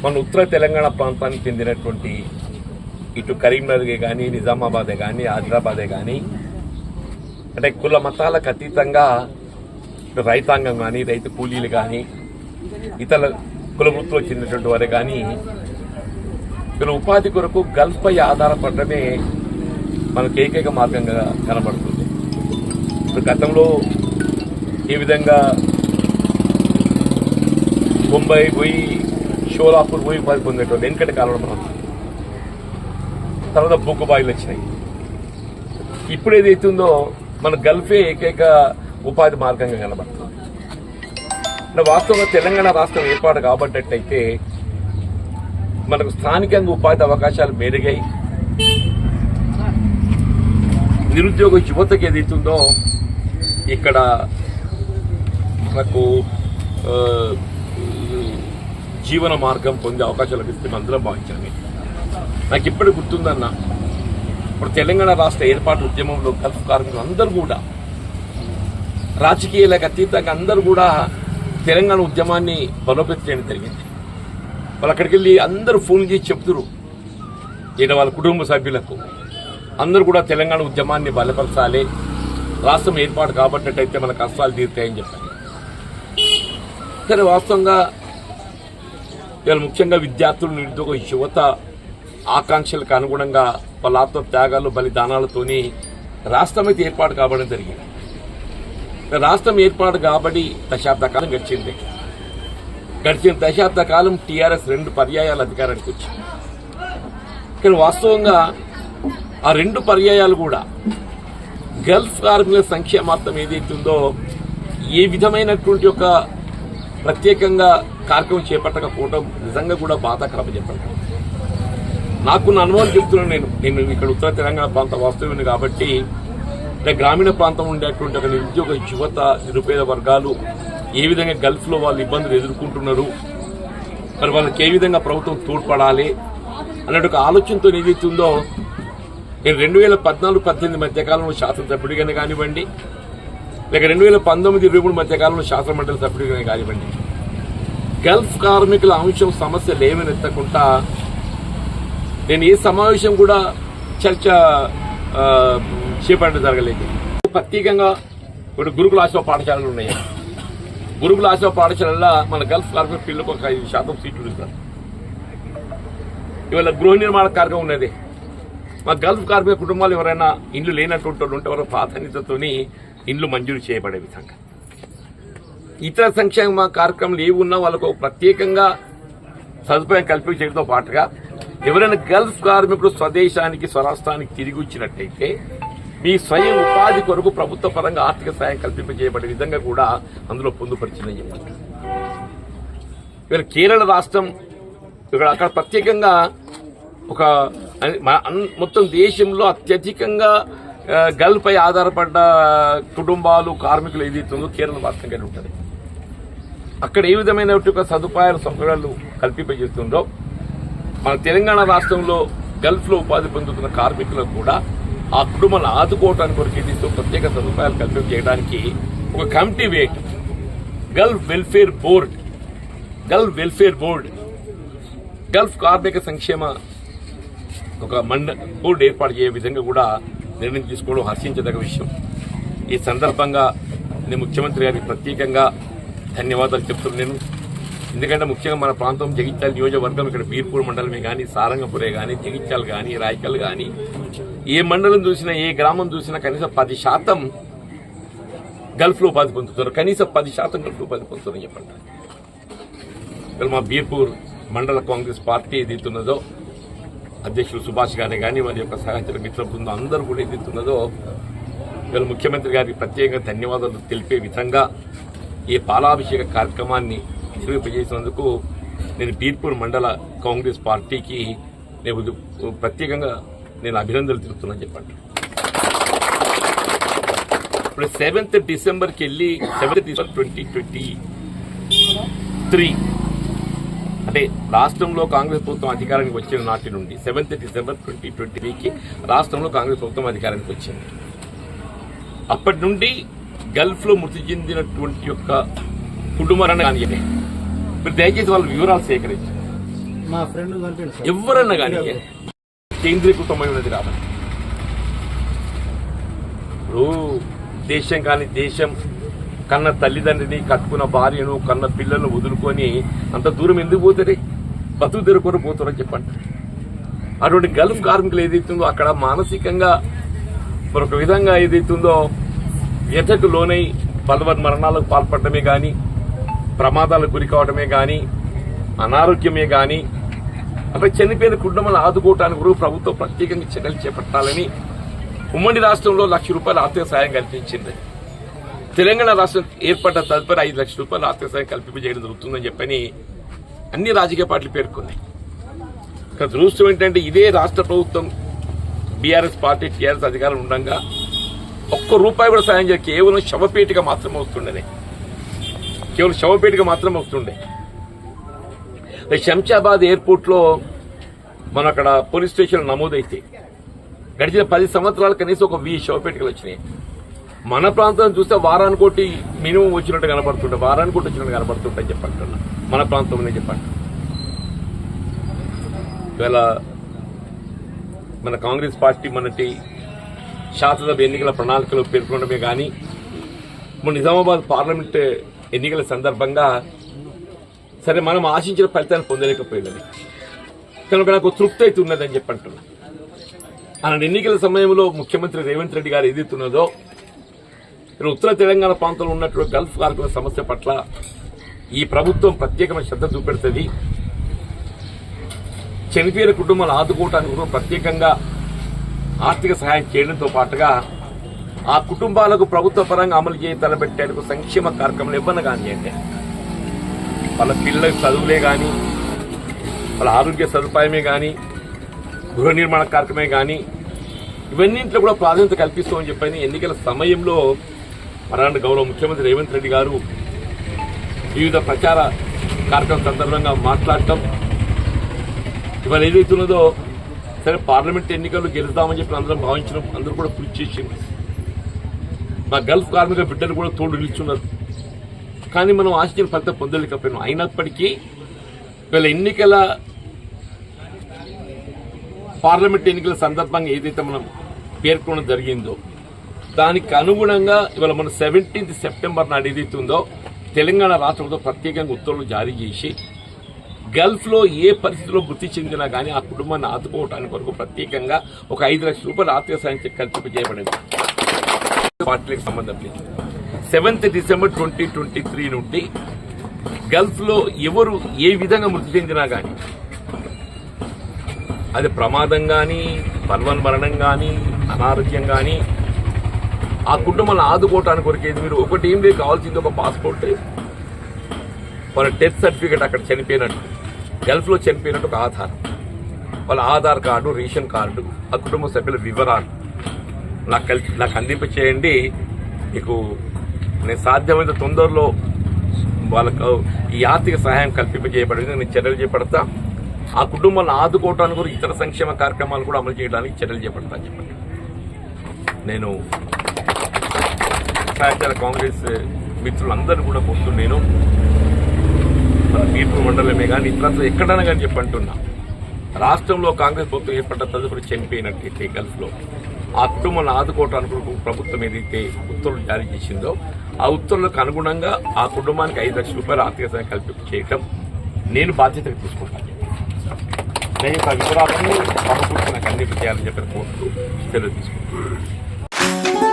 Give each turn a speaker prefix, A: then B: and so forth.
A: మన ఉత్తర తెలంగాణ ప్రాంతానికి చెందినటువంటి ఇటు కరీంనగర్ కానీ నిజామాబాదే కానీ ఆదిలాబాదే కానీ అంటే కుల మతాలకు అతీతంగా రైతాంగం కానీ రైతు కూలీలు కానీ ఇతర కుల వృత్తిలో చెందినటువంటి వారే కానీ వీళ్ళ ఉపాధి కొరకు గల్ఫ్ పై ఆధారపడమే మనకు ఏకైక మార్గంగా కనబడుతుంది. ఇప్పుడు గతంలో ఏ విధంగా ముంబై పోయి షోలాపూర్ పోయి ఉపాధి పొందేటోళ్ళు వెనుకటి కాలంలో మనం తర్వాత బొగ్గుబాయిలు వచ్చినాయి. ఇప్పుడు ఏదైతుందో మన గల్ఫే ఏకైక ఉపాధి మార్గంగా కనబడుతుంది. వాస్తవంగా తెలంగాణ రాష్ట్రం ఏర్పాటు కాబట్టయితే మనకు స్థానికంగా ఉపాధి అవకాశాలు మెరుగాయి. నిరుద్యోగ యువతకు ఏదైతుందో ఇక్కడ మనకు జీవన మార్గం పొందే అవకాశాలు లభిస్తే అందరం భావించాలి. నాకు ఇప్పటికి గుర్తుందన్న, ఇప్పుడు తెలంగాణ రాష్ట్ర ఏర్పాటు ఉద్యమంలో గల్ఫ్ కార్మికులు అందరూ కూడా రాజకీయాలకు అతీతంగా అందరూ కూడా తెలంగాణ ఉద్యమాన్ని బలోపేతం చేయడం జరిగింది. వాళ్ళు అక్కడికి వెళ్ళి అందరూ ఫోన్ చేసి చెప్తున్నారు ఈయన వాళ్ళ కుటుంబ సభ్యులకు అందరూ కూడా తెలంగాణ ఉద్యమాన్ని బలపరచాలి, రాష్ట్రం ఏర్పాటు కాబట్టయితే మన కష్టాలు తీరుతాయని చెప్పారు. సరే వాస్తవంగా ఇవాళ ముఖ్యంగా విద్యార్థులు నిరుద్యోగ యువత ఆకాంక్షలకు అనుగుణంగా వాళ్ళ ఆత్మ త్యాగాలు బలిదానాలతోని రాష్ట్రం అయితే ఏర్పాటు కాబడడం జరిగింది. రాష్ట్రం ఏర్పాటు కాబడి దశాబ్ద కాలం గడిచిన దశాబ్ద కాలం టీఆర్ఎస్ 2 పర్యాయాలు అధికారానికి వచ్చింది. కానీ వాస్తవంగా ఆ 2 పర్యాయాలు కూడా గల్ఫ్ కార్మికుల సంక్షేమార్థం ఏదైతుందో ఏ విధమైనటువంటి ఒక ప్రత్యేకంగా కార్యక్రమం చేపట్టకపోవడం నిజంగా కూడా బాధాకరం చెప్పండి. నాకున్న అనుభవం చెప్తున్నాను. నేను ఇక్కడ ఉత్తర తెలంగాణ ప్రాంత వాస్తవ్యుని కాబట్టి గ్రామీణ ప్రాంతం ఉండేటువంటి ఒక నిరుద్యోగ యువత నిరుపేద వర్గాలు ఏ విధంగా గల్ఫ్లో వాళ్ళు ఇబ్బందులు ఎదుర్కొంటున్నారు, మరి వాళ్ళకి ఏ విధంగా ప్రభుత్వం తోడ్పడాలి అన్నట్టు ఒక ఆలోచనతో ఏదైతుందో నేను 2014-18 మధ్యకాలంలో శాసనసభ్యుడిగానే కానివ్వండి, లేక 2019-23 మధ్యకాలంలో శాసనమండలి సభ్యుడిగానే కానివ్వండి, గల్ఫ్ కార్మికుల అంశం సమస్య లేవనెత్తకుండా నేను ఏ సమావేశం కూడా చర్చ చేపట్టడం జరగలేదు. ప్రత్యేకంగా ఇప్పుడు గురుకుల ఆశ్రమ పాఠశాలలు ఉన్నాయి. గురుకుల ఆశ్రమ పాఠశాలల్లో మన గల్ఫ్ కార్మిక పిల్లలకు ఒక 5% సీట్లు ఇస్తారు. ఇవాళ గృహ నిర్మాణ కార్యక్రమం ఉన్నది. మా గల్ఫ్ కార్మిక కుటుంబాలు ఎవరైనా ఇండ్లు లేనటువంటి వాళ్ళు ఉంటే వారు ప్రాధాన్యతతోని ఇండ్లు మంజూరు చేయబడే విధంగా ఇతర సంక్షేమ కార్యక్రమాలు ఏవి ఉన్నా వాళ్ళకు ప్రత్యేకంగా సదుపాయం కల్పించడంతో పాటుగా ఎవరైనా గల్ఫ్ కార్మికుడు స్వదేశానికి స్వరాష్ట్రానికి తిరిగి వచ్చినట్టయితే మీ స్వయం ఉపాధి కొరకు ప్రభుత్వ పరంగా ఆర్థిక సాయం కల్పింపజేయబడే విధంగా కూడా అందులో పొందుపరిచిందని చెప్పారు. ఇవాళ కేరళ రాష్ట్రం ఇక్కడ అక్కడ ప్రత్యేకంగా ఒక మొత్తం దేశంలో అత్యధికంగా గల్ఫ్ పై ఆధారపడ్డ కుటుంబాలు కార్మికులు ఏదైతుందో కేరళ రాష్ట్రం కలిగి ఉంటుంది. అక్కడ ఏ విధమైన సదుపాయాలు సౌకర్యాలు కల్పింపజేస్తుందో మన తెలంగాణ రాష్ట్రంలో గల్ఫ్లో ఉపాధి పొందుతున్న కార్మికులకు కూడా ఆ కుటుంబాలను ఆదుకోవడానికి కొరకు ఏదైతే ప్రత్యేక సదుపాయాలు కల్పింపజేయడానికి ఒక కమిటీ వేయటం గల్ఫ్ వెల్ఫేర్ బోర్డ్ గల్ఫ్ కార్మిక సంక్షేమ ఒక బోర్డు ఏర్పాటు చేయ విధంగా కూడా నిర్ణయం తీసుకోవడం హర్షించదగ్గ విషయం. ఈ సందర్భంగా నేను ముఖ్యమంత్రి గారికి ప్రత్యేకంగా ధన్యవాదాలు చెప్తున్నాను. ఎందుకంటే ముఖ్యంగా మన ప్రాంతం జగిత్యాల నియోజకవర్గం ఇక్కడ బీర్పూర్ మండలమే కానీ సారంగపురే కానీ జగిత్యాల కానీ రాయకల్ కానీ ఏ మండలం చూసినా ఏ గ్రామం చూసినా కనీసం 10% గల్ఫ్లో ఉపాధి పొందుతున్నారు. కనీసం 10% గల్ఫ్లో ఉపాధి పొందుతున్నారని చెప్పండి. ఇక్కడ మా బీర్పూర్ మండల కాంగ్రెస్ పార్టీ ఏదైతున్నదో అధ్యక్షులు సుభాష్ గారిని కానీ వారి యొక్క సహచర మిత్ర బృందం అందరూ కూడా ఏదైతున్నదో వీళ్ళ ముఖ్యమంత్రి గారికి ప్రత్యేకంగా ధన్యవాదాలు తెలిపే విధంగా ఈ పాలాభిషేక కార్యక్రమాన్ని నిర్వహింపజేసినందుకు నేను బీర్పూర్ మండల కాంగ్రెస్ పార్టీకి నేను ప్రత్యేకంగా నేను అభినందనలు తెలుపుతున్నాను చెప్పండి. ఇప్పుడు 7th డిసెంబర్కి వెళ్ళి 7th డిసెంబర్ 2023 అంటే రాష్ట్రంలో కాంగ్రెస్ ప్రభుత్వం అధికారానికి వచ్చిన నాటి నుండి 7th డిసెంబర్ 2023కి రాష్ట్రంలో కాంగ్రెస్ ప్రభుత్వం అధికారానికి వచ్చింది. అప్పటి నుండి గల్ఫ్లో మృతి చెందినటువంటి యొక్క కుటుంబాలను కానీ మీరు దయచేసి వాళ్ళ వివరాలు సేకరించారు.
B: మా ఫ్రెండ్ చనిపోయింది సార్.
A: ఎవరన్నా కానీ కేంద్రీకృతమైనది రాదు. ఇప్పుడు దేశం కానీ దేశం కన్న తల్లిదండ్రిని, కట్టుకున్న భార్యను, కన్న పిల్లలను వదులుకొని అంత దూరం ఎందుకు పోతారే? బతుకు తెరుకొని పోతారని చెప్పండి. అటువంటి గల్ఫ్ కార్మికులు ఏదైతుందో అక్కడ మానసికంగా మరొక విధంగా ఏదైతుందో వ్యథకు లోనై బలవన్ మరణాలకు పాల్పడమే కానీ, ప్రమాదాలకు గురి కావడమే కానీ, అనారోగ్యమే కానీ అట్లా చనిపోయిన కుటుంబాలను ఆదుకోవటానికి కూడా ప్రభుత్వం ప్రత్యేకంగా చర్యలు చేపట్టాలని ఉమ్మడి రాష్ట్రంలో ₹1,00,000 ఆర్థిక సాయం కల్పించింది. తెలంగాణ రాష్ట్రం ఏర్పడ్డ తదుపరి ₹5,00,000 ఆర్థిక సాయం కల్పింపజేయడం జరుగుతుందని చెప్పని అన్ని రాజకీయ పార్టీలు పేర్కొన్నాయి. కానీ దురదృష్టం ఏంటంటే ఇదే రాష్ట్ర ప్రభుత్వం బీఆర్ఎస్ పార్టీ టీఆర్ఎస్ అధికారులు ఉండగా ₹1 కూడా సాయం చేయాలి. కేవలం శవపేటిగా మాత్రమే వస్తుండే, కేవలం శవపేటిగా మాత్రమే వస్తుండే. శంషాబాద్ ఎయిర్పోర్ట్ లో మన అక్కడ పోలీస్ స్టేషన్ నమోదైతే గడిచిన 10 సంవత్సరాల కనీసం ఒక 1000 శవపేటికలు వచ్చినాయి. మన ప్రాంతం చూస్తే వారానికోటి మినిమం వచ్చినట్టు కనబడుతుంటే, వారానికోటి వచ్చినట్టు కనబడుతుంటాయి చెప్పంటున్నా మన ప్రాంతంలో చెప్పండి. ఇవాళ మన కాంగ్రెస్ పార్టీ మనటి శాసనసభ ఎన్నికల ప్రణాళికలు పేర్కొనడమే కానీ మన నిజామాబాద్ పార్లమెంట్ ఎన్నికల సందర్భంగా సరే మనం ఆశించిన ఫలితాన్ని పొందలేకపోయినది కనుక నాకు తృప్తి అయితే ఉన్నదని చెప్పంటున్నా. అలాంటి ఎన్నికల సమయంలో ముఖ్యమంత్రి రేవంత్ రెడ్డి గారు ఏదైతున్నదో ఉత్తర తెలంగాణ ప్రాంతంలో ఉన్నటువంటి గల్ఫ్ కార్మికుల సమస్య పట్ల ఈ ప్రభుత్వం ప్రత్యేకమైన శ్రద్ధ చూపెడుతుంది. చనిపోయిన కుటుంబాలు ఆదుకోవటానికి కూడా ప్రత్యేకంగా ఆర్థిక సహాయం చేయడంతో పాటుగా ఆ కుటుంబాలకు ప్రభుత్వ పరంగా అమలు చేయ తలబెట్టేందుకు సంక్షేమ కార్యక్రమాలు ఇవ్వను కానీ అంటే వాళ్ళ పిల్లల చదువులే కానీ, వాళ్ళ ఆరోగ్య సదుపాయమే కానీ, గృహ నిర్మాణ కార్యక్రమే కానీ ఇవన్నింటిలో కూడా ప్రాధాన్యత కల్పిస్తామని చెప్పని ఎన్నికల సమయంలో మరాంటి గౌరవ ముఖ్యమంత్రి రేవంత్ రెడ్డి గారు వివిధ ప్రచార కార్యక్రమం సందర్భంగా మాట్లాడటం, ఇవాళ ఏదైతున్నదో సరే పార్లమెంట్ ఎన్నికలు గెలుద్దామని చెప్పి అందరం భావించడం, అందరూ కూడా కృషి చేసింది. మా గల్ఫ్ కార్మిక బిడ్డలు కూడా తోడు నిలుచున్నారు. కానీ మనం ఆశించిన ఫలితం పొందలేకపోయినాం. అయినప్పటికీ వీళ్ళ ఎన్నికల పార్లమెంట్ ఎన్నికల సందర్భంగా ఏదైతే మనం పేర్కొనడం జరిగిందో దానికి అనుగుణంగా ఇవాళ మన 17 సెప్టెంబర్ నాడు ఏదైతుందో తెలంగాణ రాష్ట్రంతో ప్రత్యేకంగా ఉత్తర్వులు జారీ చేసి గల్ఫ్ లో ఏ పరిస్థితిలో మృతి చెందినా కానీ ఆ కుటుంబాన్ని ఆదుకోవడానికి వరకు ప్రత్యేకంగా ఒక ₹5,00,000 ఆర్థిక సాయం కల్పింపజేయబడింది. పార్టీలకు సంబంధం లేదు. 7th డిసెంబర్ 2023 నుండి గల్ఫ్ లో ఎవరు ఏ విధంగా మృతి చెందినా కానీ, అది ప్రమాదం కానీ, బలవన్ మరణం కానీ, అనారోగ్యం కానీ, ఆ కుటుంబాలను ఆదుకోవటానికి కొరికేది మీరు ఒకటి ఏం లేదు, కావాల్సింది ఒక పాస్పోర్ట్, వాళ్ళ డెత్ సర్టిఫికేట్, అక్కడ చనిపోయినట్టు గల్ఫ్ లో చనిపోయినట్టు ఒక ఆధారం, వాళ్ళ ఆధార్ కార్డు, రేషన్ కార్డు, ఆ కుటుంబ సభ్యుల వివరాలు నాకు అందింపచేయండి. మీకు నేను సాధ్యమైన తొందరలో వాళ్ళకు ఈ ఆర్థిక సహాయం కల్పింపజేయబడింది. నేను చర్యలు చేపడతా. ఆ కుటుంబాలను ఆదుకోవడానికి కూడా ఇతర సంక్షేమ కార్యక్రమాలు కూడా అమలు చేయడానికి చర్యలు చేపడతా చెప్పండి. నేను సాయంత్ర కాంగ్రెస్ మిత్రులందరూ కూడా కోరుతూ నేను మన మీర్పూర్ మండలమే కానీ ఇతర ఎక్కడైనా కానీ చెప్పంటున్నా, రాష్ట్రంలో కాంగ్రెస్ ప్రభుత్వం ఏర్పడ్డ తదుపరి చనిపోయినట్లయితే గల్ఫ్లో ఆ కుటుంబాన్ని ఆదుకోవడానికి ప్రభుత్వం ఏదైతే ఉత్తర్వులు జారీ చేసిందో ఆ ఉత్తర్వులకు అనుగుణంగా ఆ కుటుంబానికి ₹5,00,000 ఆర్థిక సాయం కల్పించడం నేను బాధ్యతగా తీసుకుంటాను. నేను వివరాలను సమకూర్చి నాకు అందింపు చేయాలని చెప్పిన కోర్టు సెలవు తీసుకుంటాను.